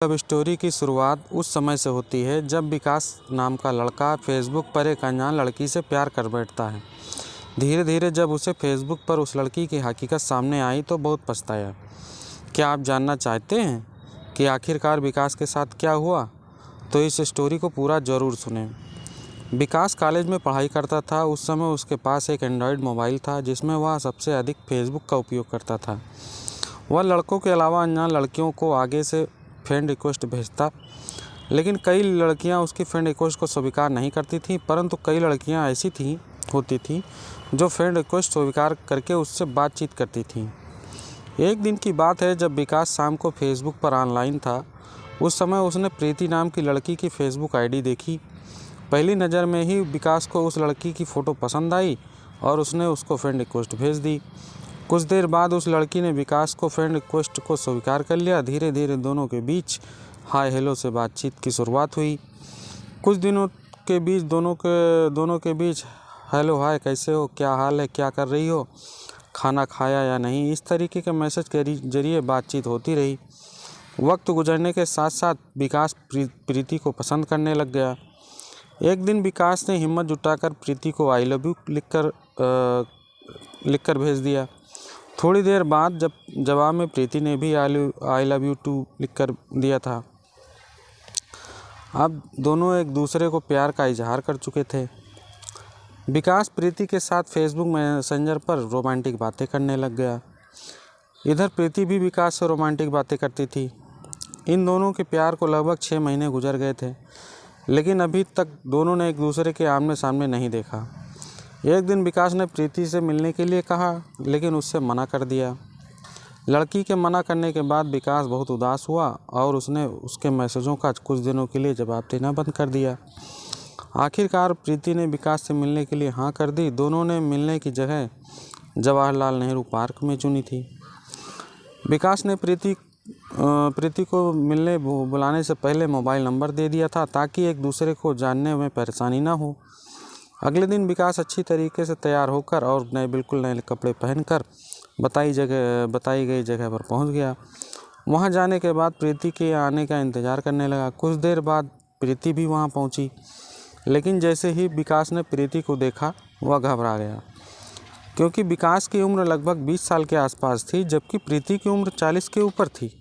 Love story की शुरुआत उस समय से होती है जब विकास नाम का लड़का फेसबुक पर एक अनजान लड़की से प्यार कर बैठता है। धीरे धीरे जब उसे फेसबुक पर उस लड़की की हकीकत सामने आई तो बहुत पछताया। क्या आप जानना चाहते हैं कि आखिरकार विकास के साथ क्या हुआ? तो इस स्टोरी को पूरा ज़रूर सुनें। विकास कॉलेज में पढ़ाई करता था। उस समय उसके पास एक एंड्रॉयड मोबाइल था जिसमें वह सबसे अधिक फेसबुक का उपयोग करता था। वह लड़कों के अलावा अनजान लड़कियों को आगे से फ्रेंड रिक्वेस्ट भेजता, लेकिन कई लड़कियां उसकी फ्रेंड रिक्वेस्ट को स्वीकार नहीं करती थीं। परंतु कई लड़कियां ऐसी होती थीं जो फ्रेंड रिक्वेस्ट स्वीकार करके उससे बातचीत करती थीं। एक दिन की बात है जब विकास शाम को फेसबुक पर ऑनलाइन था। उस समय उसने प्रीति नाम की लड़की की फेसबुक आईडी देखी। पहली नज़र में ही विकास को उस लड़की की फ़ोटो पसंद आई और उसने उसको फ्रेंड रिक्वेस्ट भेज दी। कुछ देर बाद उस लड़की ने विकास को फ्रेंड रिक्वेस्ट को स्वीकार कर लिया। धीरे धीरे दोनों के बीच हाय हेलो से बातचीत की शुरुआत हुई। कुछ दिनों के बीच दोनों के बीच हेलो हाय कैसे हो, क्या हाल है, क्या कर रही हो, खाना खाया या नहीं, इस तरीके के मैसेज के जरिए बातचीत होती रही। वक्त गुजरने के साथ साथ विकास प्रीति को पसंद करने लग गया। एक दिन विकास ने हिम्मत जुटाकर प्रीति को आई लव यू लिखकर भेज दिया। थोड़ी देर बाद जब जवाब में प्रीति ने भी आई लव यू टू लिखकर दिया था। अब दोनों एक दूसरे को प्यार का इजहार कर चुके थे। विकास प्रीति के साथ फेसबुक मैसेंजर पर रोमांटिक बातें करने लग गया। इधर प्रीति भी विकास से रोमांटिक बातें करती थी। इन दोनों के प्यार को लगभग 6 महीने गुजर गए थे, लेकिन अभी तक दोनों ने एक दूसरे के आमने सामने नहीं देखा। एक दिन विकास ने प्रीति से मिलने के लिए कहा, लेकिन उससे मना कर दिया। लड़की के मना करने के बाद विकास बहुत उदास हुआ और उसने उसके मैसेजों का कुछ दिनों के लिए जवाब देना बंद कर दिया। आखिरकार प्रीति ने विकास से मिलने के लिए हाँ कर दी। दोनों ने मिलने की जगह जवाहरलाल नेहरू पार्क में चुनी थी। विकास ने प्रीति को मिलने बुलाने से पहले मोबाइल नंबर दे दिया था ताकि एक दूसरे को जानने में परेशानी ना हो। अगले दिन विकास अच्छी तरीके से तैयार होकर और बिल्कुल नए कपड़े पहनकर बताई गई जगह पर पहुंच गया। वहां जाने के बाद प्रीति के आने का इंतज़ार करने लगा। कुछ देर बाद प्रीति भी वहां पहुंची, लेकिन जैसे ही विकास ने प्रीति को देखा वह घबरा गया, क्योंकि विकास की उम्र लगभग 20 साल के आसपास थी जबकि प्रीति की उम्र 40 के ऊपर थी।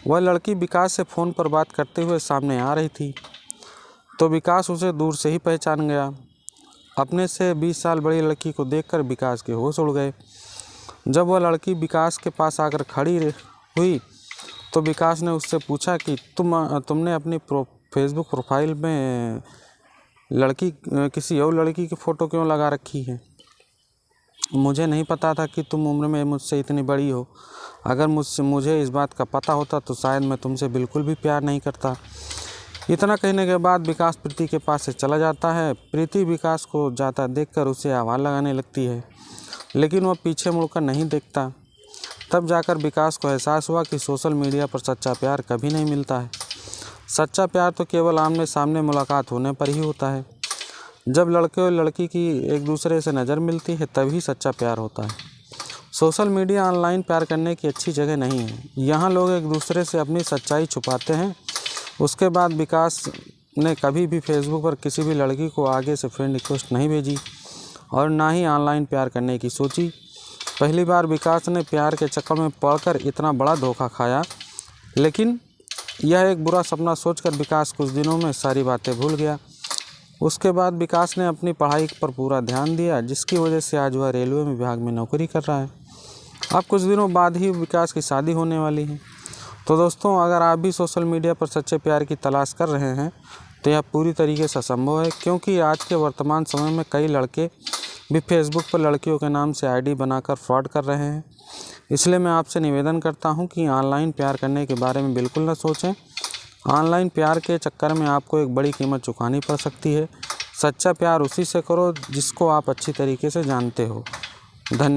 वह लड़की विकास से फ़ोन पर बात करते हुए सामने आ रही थी, तो विकास उसे दूर से ही पहचान गया। अपने से 20 साल बड़ी लड़की को देखकर विकास के होश उड़ गए। जब वह लड़की विकास के पास आकर खड़ी हुई तो विकास ने उससे पूछा कि तुमने अपनी फेसबुक प्रोफाइल में किसी और लड़की की फ़ोटो क्यों लगा रखी है? मुझे नहीं पता था कि तुम उम्र में मुझसे इतनी बड़ी हो। अगर मुझे इस बात का पता होता तो शायद मैं तुमसे बिल्कुल भी प्यार नहीं करता। इतना कहने के बाद विकास प्रीति के पास से चला जाता है। प्रीति विकास को जाता देखकर उसे आवाज़ लगाने लगती है, लेकिन वह पीछे मुड़कर नहीं देखता। तब जाकर विकास को एहसास हुआ कि सोशल मीडिया पर सच्चा प्यार कभी नहीं मिलता है। सच्चा प्यार तो केवल आमने सामने मुलाकात होने पर ही होता है। जब लड़के और लड़की की एक दूसरे से नज़र मिलती है तभी सच्चा प्यार होता है। सोशल मीडिया ऑनलाइन प्यार करने की अच्छी जगह नहीं है। यहाँ लोग एक दूसरे से अपनी सच्चाई छुपाते हैं। उसके बाद विकास ने कभी भी फेसबुक पर किसी भी लड़की को आगे से फ्रेंड रिक्वेस्ट नहीं भेजी और ना ही ऑनलाइन प्यार करने की सोची। पहली बार विकास ने प्यार के चक्कर में पड़कर इतना बड़ा धोखा खाया, लेकिन यह एक बुरा सपना सोचकर विकास कुछ दिनों में सारी बातें भूल गया। उसके बाद विकास ने अपनी पढ़ाई पर पूरा ध्यान दिया, जिसकी वजह से आज वह रेलवे विभाग में नौकरी कर रहा है। अब कुछ दिनों बाद ही विकास की शादी होने वाली है। तो दोस्तों, अगर आप भी सोशल मीडिया पर सच्चे प्यार की तलाश कर रहे हैं तो यह पूरी तरीके से असंभव है, क्योंकि आज के वर्तमान समय में कई लड़के भी फेसबुक पर लड़कियों के नाम से आईडी बनाकर फ्रॉड कर रहे हैं। इसलिए मैं आपसे निवेदन करता हूं कि ऑनलाइन प्यार करने के बारे में बिल्कुल न सोचें। ऑनलाइन प्यार के चक्कर में आपको एक बड़ी कीमत चुकानी पड़ सकती है। सच्चा प्यार उसी से करो जिसको आप अच्छी तरीके से जानते हो। धन्यवाद।